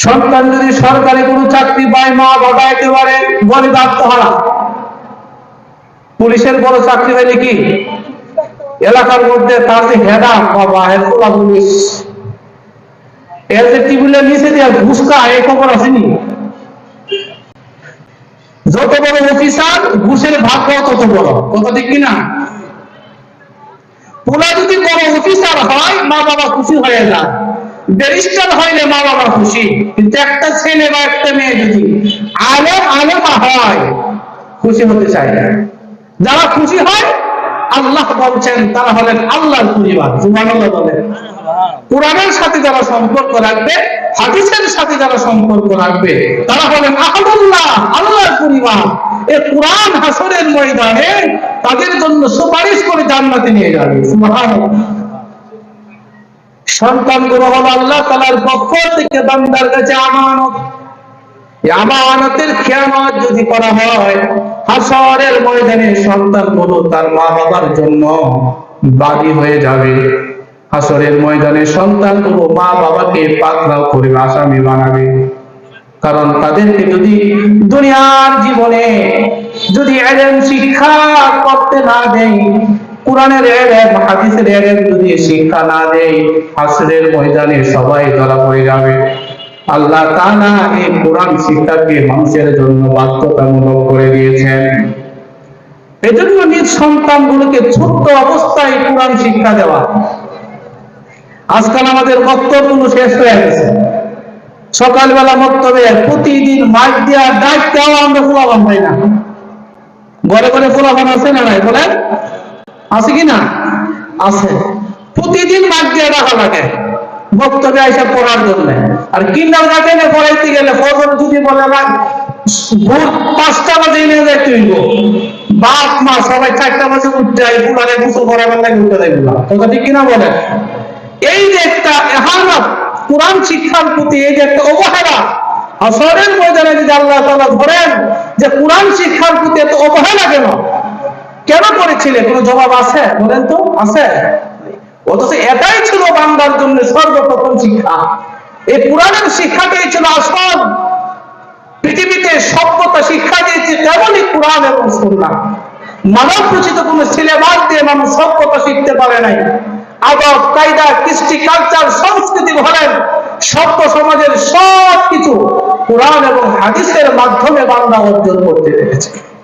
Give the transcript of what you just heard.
সন্তান যদি সরকারি কোনো চাকরি পায়, মা বাবা একেবারে গরিব আত্মহারা। পুলিশের বড় চাকরি হলে কি এলাকার মধ্যে তার যে হেডা বাবা হেডা পুলিশ এর যে টিবিলের নিচে দিয়ে ঘুষ খায়, এই খবর আসেনি? যত বড় অফিসার ঘুষের ভাগ্য তত বড়, কথা ঠিক কিনা? পোলা যদি বড় অফিসার হয় মা বাবা খুশি হয়ে যায়, ব্যারিস্টার হইলে মা বাবা খুশি। কিন্তু একটা ছেলে বা একটা মেয়ে যদি আলেমা হয় খুশি হতে চায় না। যারা খুশি হয় আল্লাহ বলছেন তারা হলেন আল্লাহর পরিবার। সুবহানাল্লাহ বলেন। কোরআনের সাথে যারা সম্পর্ক রাখবে, হাদিসের সাথে যারা সম্পর্ক রাখবে, তারা হলেন আহলুল্লাহ, আল্লাহর পরিবার। এই কোরআন হাসরের ময়দানে তাদের জন্য সুপারিশ করে জান্নাতে নিয়ে যাবে। সুবহানাল্লাহ। সন্তানগুলো হলো আল্লাহ তাআলার পক্ষ থেকে বান্দার কাছে আমানত। এই আমানতের খেয়ানত যদি করা হয়, হাসরের ময়দানে সন্তানগুলো তার মা বাবার জন্য বাদী হয়ে যাবে। হাসরের ময়দানে সন্তানগুলো মা বাবাকে পাকড়াও করে আসামি বানাবে। কারণ তাদেরকে যদি দুনিয়ার জীবনে যদি ইলম শিক্ষা করতে না দেয়, কোরআনের ইলম হাদিসের ইলম যদি শিক্ষা না দেয়, হাসরের ময়দানে সবাই ধরা পড়ে যাবে। আল্লাহ তাআলা এই কোরআন শিক্ষাকে মানুষের জন্য বাধ্যতামূলক করে দিয়েছেন। এজন্য নিজ সন্তানগুলোকে ছোট্ট অবস্থায় কোরআন শিক্ষা দেওয়া। আজকাল আমাদের বক্তব্যগুলো শেষ হয়ে গেছে। সকালবেলা বক্তব্যে প্রতিদিন মাইক দেওয়া ডাক দেওয়া আমরা পোলাপান পাই না। ঘরে ঘরে পোলাপান আছে না নাই বলেন? আছে কি না? আছে। প্রতিদিন মাইক দিয়ে রাখা লাগে বক্তব্যে আইসা পড়ার জন্য। আর কিন্ডার গার্ডেনে পড়াইতে গেলে ফজর যদি বলে ভোর 5টা বাজে নিয়ে যাইতে হইব, বাপ মা সবাই 4টা বাজে উঠতে হয়, পুরারে গোসল করাবার লাগে উঠে দেয়। কথা ঠিক কিনা বলেন? এই যে একটা এহানত কোরআন শিক্ষার প্রতি, এই যে একটা অবহেলা, হাসরের ময়দানে যদি আল্লাহ তাআলা ধরেন যে কোরআন শিক্ষার প্রতি এত অবহেলা কেন করেছিলে, কোনো জবাব আছে? বলেন তো, আছে? অথচ এটাই ছিল বান্দার জন্য সর্বপ্রথম শিক্ষা। এই কোরআনের শিক্ষাটাই ছিল আসল। পৃথিবীতে সভ্যতা শিক্ষা দিয়েছে কেবলই কোরআন এবং সুন্নাহ। মানব রচিত কোন সিলেবাস দিয়ে মানুষ সভ্যতা শিখতে পারে নাই। আদব কায়দা কৃষ্টি কালচার সংস্কৃতি ধরেন সভ্য সমাজের সবকিছু কোরআন এবং হাদিসের মাধ্যমে বান্দা অর্জন করতে পেরেছে।